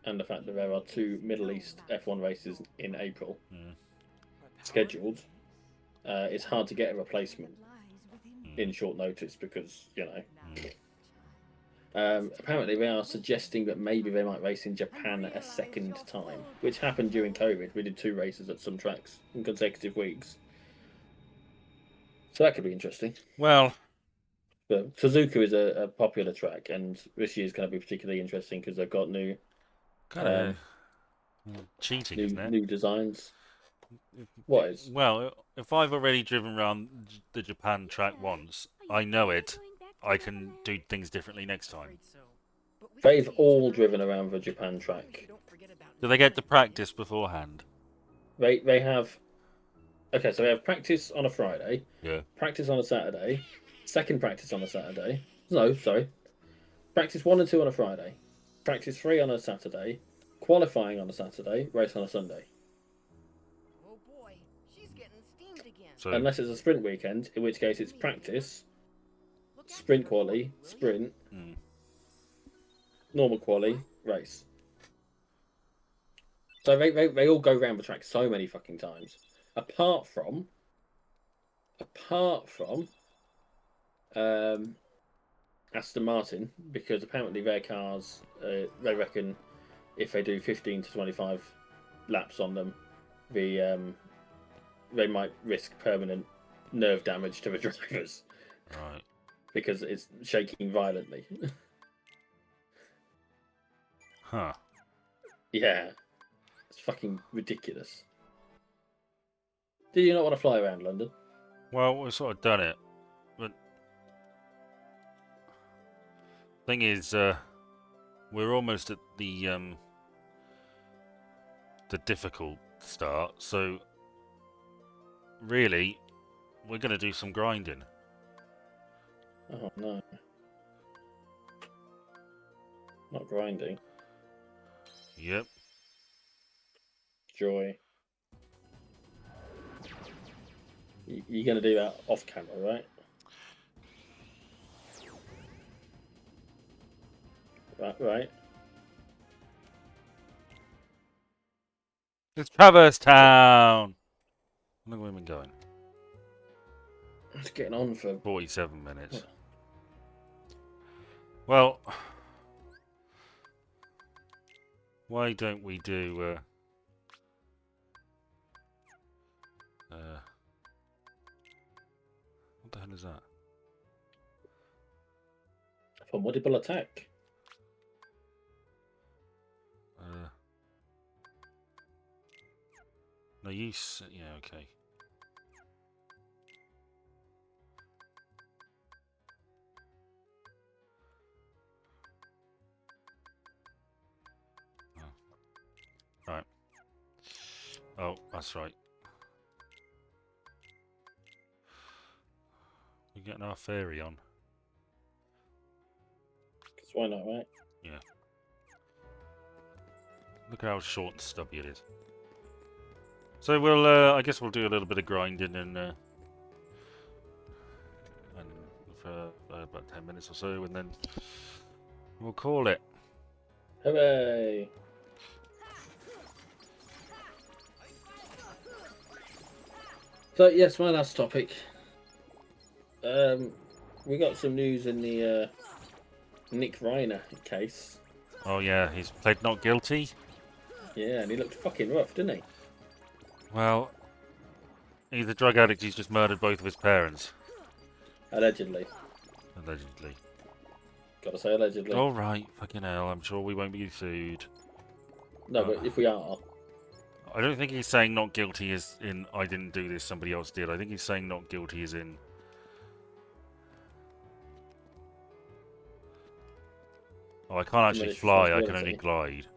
and the fact that there are 2 Middle East F1 races in April scheduled, it's hard to get a replacement in short notice because, you know. Apparently, they are suggesting that maybe they might race in Japan a second time, which happened during COVID. We did 2 races at some tracks in consecutive weeks. So that could be interesting. Well, But Suzuka is a popular track, and this year's going to be particularly interesting because they've got new kind of cheating, isn't it? new designs. What is? Well, if I've already driven around the Japan track once, I know it. I can do things differently next time. They've all driven around the Japan track. Do they get to practice beforehand? They have Okay, so we have practice on a Friday, Yeah. practice on a Saturday, second practice on a Saturday. No, sorry. Practice 1 and 2 on a Friday, practice 3 on a Saturday, qualifying on a Saturday, race on a Sunday. Oh boy, she's getting steamed again. So Unless it's a sprint weekend, in which case it's practice, Look after sprint her quali, for me, will you? sprint, mm, normal quali, race. So they all go around the track so many fucking times. Apart from Aston Martin, because apparently their cars, they reckon if they do 15 to 25 laps on them, they might risk permanent nerve damage to the drivers right. because it's shaking violently. Huh. Yeah, it's fucking ridiculous. Do you not want to fly around London? Well, we've sort of done it, but thing is, we're almost at the difficult start. So really, we're going to do some grinding. Oh no, not grinding. Yep. Joy. You're going to do that off camera, right? Right. It's Traverse Town. How long have we been going? It's getting on for 47 minutes. Well, why don't we do what the hell is that? formidable attack. No use. Yeah, okay. Oh. Right. Oh, that's right. We're getting our fairy on. Because why not, right? Yeah. Look at how short and stubby it is. So we'll, I guess we'll do a little bit of grinding and for about 10 minutes or so, and then we'll call it. Hooray! So yes, my last topic. We got some news in the Nick Reiner case. Oh yeah, he's pled not guilty. Yeah, and he looked fucking rough, didn't he? Well, he's a drug addict. He's just murdered both of his parents, Allegedly. allegedly. Gotta say allegedly. All right, fucking hell. I'm sure we won't be sued. No, but if we are, I don't think he's saying not guilty is in I didn't do this, somebody else did. I think he's saying not guilty is in. Oh, I can't actually Diminished fly. I can only responsibility. glide.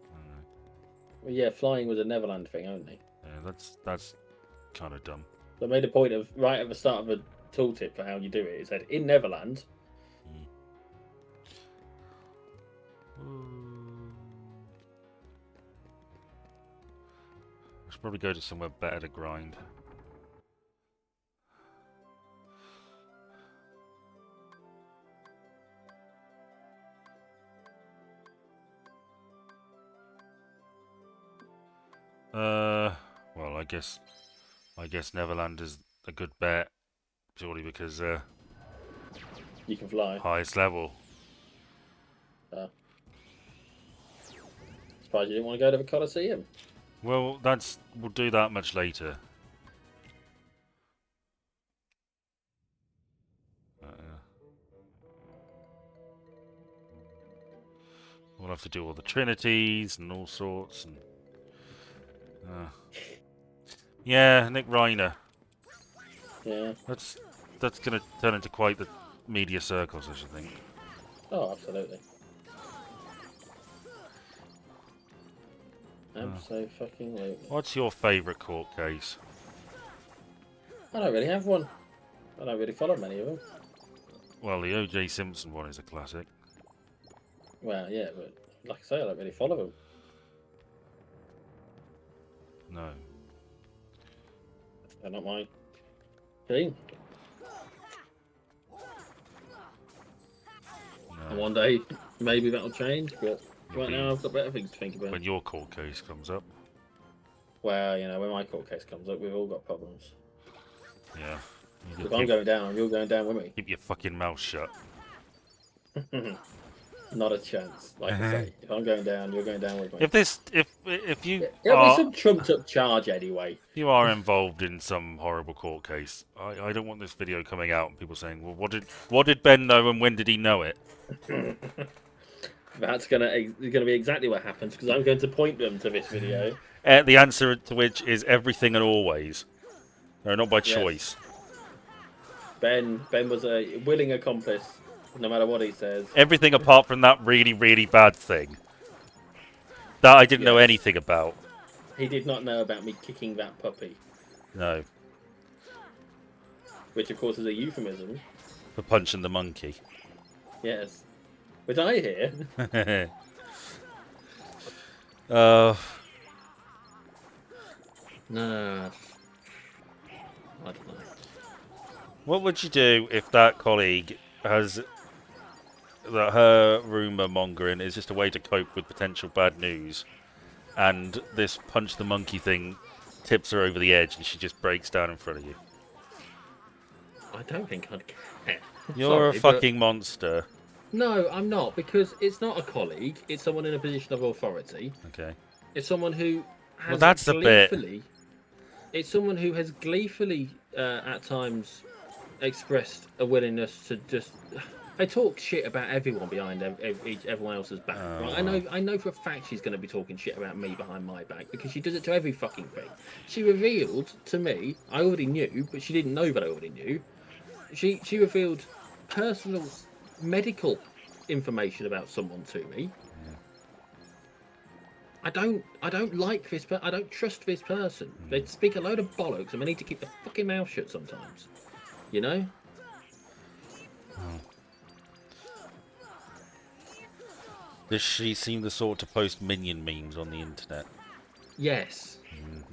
well, yeah, flying was a Neverland thing only. Yeah, that's kind of dumb. They made a point of right at the start of the tooltip for how you do it. It said in Neverland. I should probably go to somewhere better to grind. Well, I guess Neverland is a good bet, purely because You can fly. highest level. Surprised you didn't want to go to the Colosseum. Well, we'll do that much later. We'll have to do all the trinities and all sorts. And yeah, Nick Reiner. Yeah. That's gonna turn into quite the media circus, I should think. Oh, absolutely. Absolutely. What's your favourite court case? I don't really have one. I don't really follow many of them. Well, the O.J. Simpson one is a classic. Well, yeah, but like I say, I don't really follow them. No. They're not my thing. And No. one day, maybe that'll change, but right now I've got better things to think about. When your court case comes up. Well, you know, when my court case comes up, we've all got problems. Yeah. You If just I'm going down, you're going down with me. keep your fucking mouth shut. Not a chance. Like I say, if I'm going down, you're going down with me. If you It'll be are some trumped-up charge anyway. if you are involved in some horrible court case, I don't want this video coming out and people saying, well, what did Ben know and when did he know it? That's gonna be exactly what happens because I'm going to point them to this video. The answer to which is everything and always. No, not by Yes. choice. Ben was a willing accomplice, no matter what he says. Everything apart from that really, really bad thing. That I didn't know Yes. anything about. He did not know about me kicking that puppy, No. which of course is a euphemism. For punching the monkey. Yes, which I hear. No, I don't know. What would you do if that colleague has that her rumour mongering is just a way to cope with potential bad news, and this punch the monkey thing tips her over the edge and she just breaks down in front of you? I don't think I'd care. You're Sorry, a but- fucking monster. No, I'm not, because it's not a colleague. It's someone in a position of authority. Okay. It's someone who has that's a bit- gleefully. It's someone who has gleefully, at times, expressed a willingness to just. They talk shit about everyone behind everyone else's back. Right? I know for a fact she's going to be talking shit about me behind my back because she does it to every fucking thing. She revealed to me, I already knew, but she didn't know that I already knew. She revealed personal medical information about someone to me. I don't like this, but I don't trust this person. They speak a load of bollocks, and they need to keep their fucking mouth shut sometimes. You know? Does she seem the sort to post minion memes on the internet? Yes.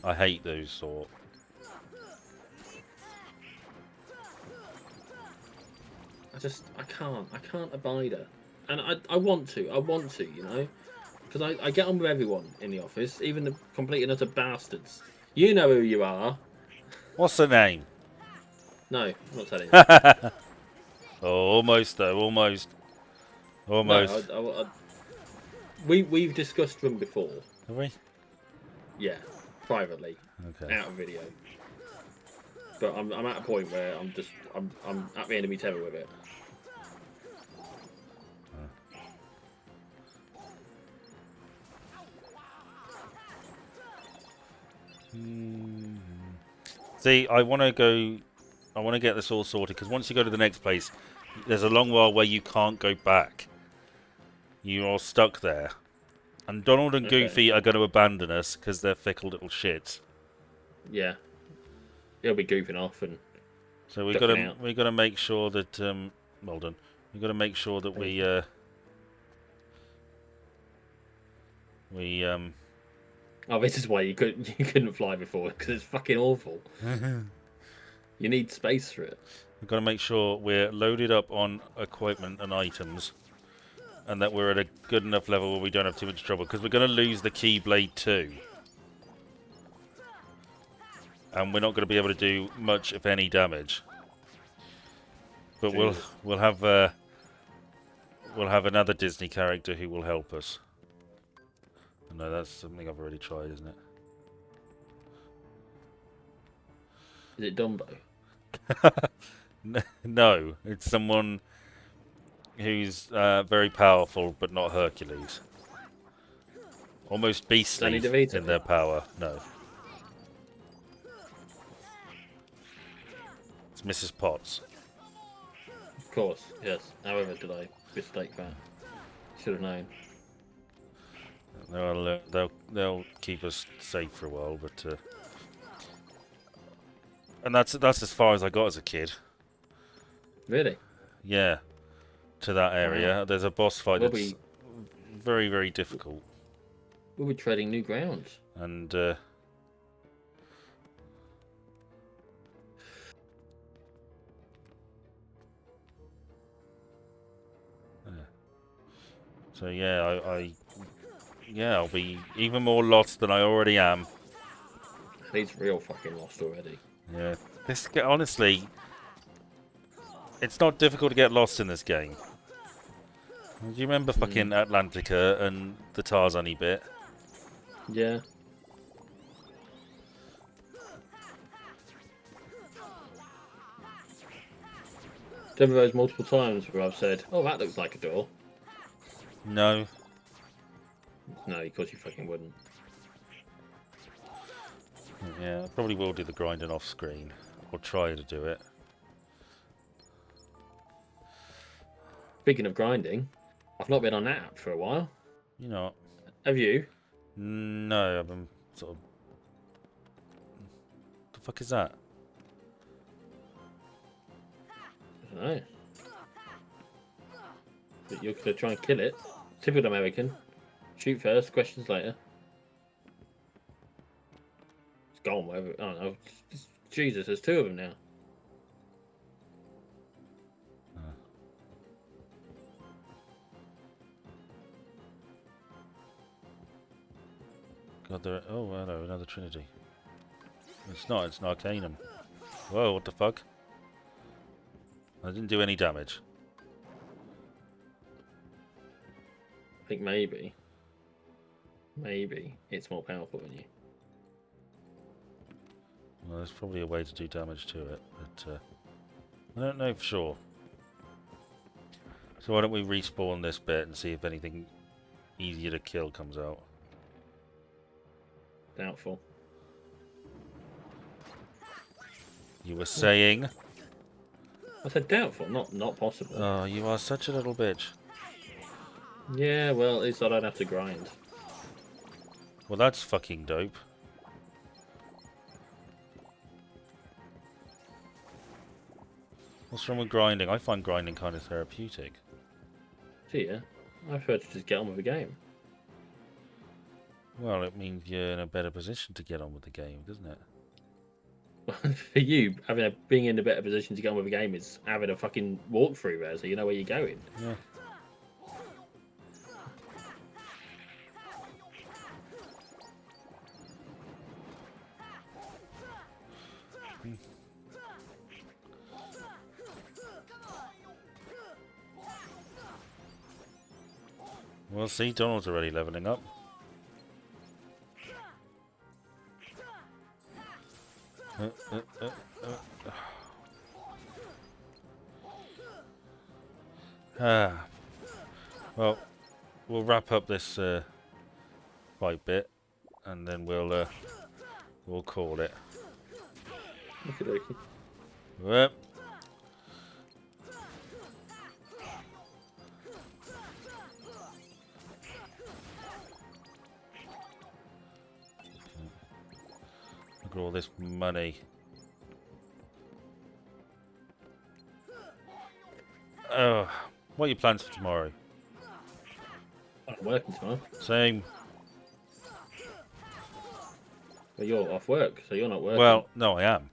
I hate those sort. I can't abide her. And I want to, you know? Because I get on with everyone in the office, even the complete and utter bastards. You know who you are. What's her name? No, I'm not telling you. Oh, almost though, almost. Almost. No, we've discussed them before. Have we? Yeah, privately, Okay. out of video. But I'm at a point where I'm at the end of my tether with it. See, I want to get this all sorted because once you go to the next place, there's a long while where you can't go back. You're stuck there, and Donald and Okay. Goofy are going to abandon us because they're fickle little shits. Yeah, he'll be goofing off and So we Ducking out. got to make sure that well done. We got to make sure that we oh, this is why you couldn't fly before because it's fucking awful. You need space for it. we've got to make sure we're loaded up on equipment and items, and that we're at a good enough level where we don't have too much trouble because we're going to lose the Keyblade too. And we're not going to be able to do much, if any, damage. But Jesus. we'll have another Disney character who will help us. No, that's something I've already tried, isn't it? Is it Dumbo? No, it's someone who's very powerful, but not Hercules. Almost beastly Danny DeVito? in their power. No. It's Mrs. Potts. Of course, yes. However, did I mistake that? Should have known. They'll keep us safe for a while, but And that's as far as I got as a kid. Really? Yeah, to that area. There's a boss fight We'll that's be very, very difficult. we'll be treading new ground. And so yeah, I'll be even more lost than I already am. He's real fucking lost already. Yeah, honestly, it's not difficult to get lost in this game. Do you remember fucking Atlantica and the Tarzan-y bit? Yeah. Remember those multiple times where I've said, "Oh, that looks like a door." No. No, of course you fucking wouldn't. Yeah, I probably will do the grinding off screen. Or try to do it. Speaking of grinding, I've not been on that app for a while. You know. Have you? No, I've been sort of. The fuck is that? I don't know. But you're gonna try and kill it. Typical American. Shoot first, questions later. It's gone, whatever. I don't know. Jesus, there's two of them now. God, there. Oh, hello, another Trinity. It's not. It's an Arcanum. Whoa, what the fuck? I didn't do any damage. I think maybe it's more powerful than you. Well, there's probably a way to do damage to it, but I don't know for sure. So why don't we respawn this bit and see if anything easier to kill comes out? Doubtful. You were saying? I said doubtful, not possible. Oh, you are such a little bitch. Yeah, well, at least I don't have to grind. Well, that's fucking dope. What's wrong with grinding? I find grinding kind of therapeutic. See ya. I prefer to just get on with the game. Well, it means you're in a better position to get on with the game, doesn't it? For you, being in a better position to get on with the game is having a fucking walkthrough there, so you know where you're going. Yeah. Well, see, Donald's already leveling up. Well, we'll wrap up this fight bit, and then we'll call it. Okey-dokey. Well, look at all this money. Oh, what are your plans for tomorrow? I'm working tomorrow. Same. But you're off work, so you're not working. Well, no, I am.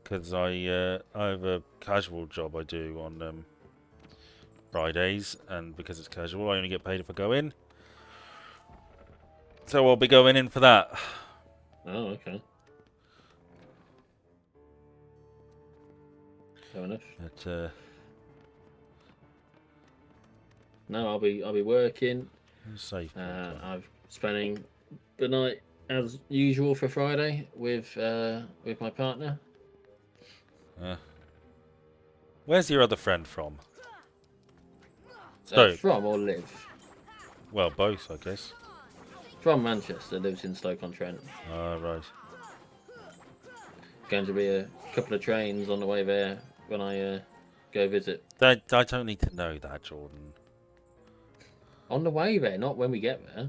Because I have a casual job I do on Fridays, and because it's casual, I only get paid if I go in. So I'll be going in for that. Oh, okay. Fair enough. But, No, I'll be working. safe. I'm spending the night as usual for Friday with my partner. Where's your other friend from? Stoke. From or live? Well, both, I guess. From Manchester, lives in Stoke-on-Trent. Ah, right. Going to be a couple of trains on the way there when I go visit. I don't need to know that, Jordan. On the way there, not when we get there.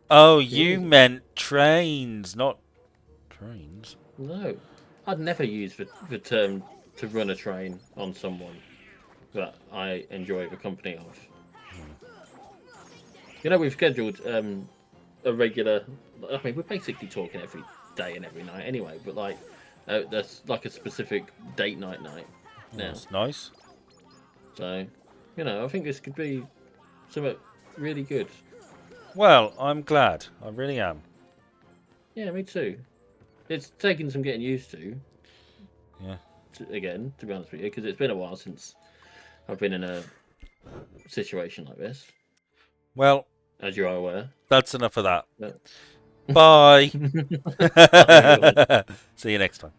Oh, you meant trains, not trains. No, I'd never use the term to run a train on someone that I enjoy the company of. You know, we've scheduled a regular. I mean, we're basically talking every day and every night anyway. But like, there's like a specific date night now. That's nice. So, you know, I think this could be something really good. Well, I'm glad. I really am. Yeah, me too. It's taken some getting used to. Yeah. Again, to be honest with you, because it's been a while since I've been in a situation like this, Well, as you are aware. that's enough of that. But- Bye. Bye, everyone. See you next time.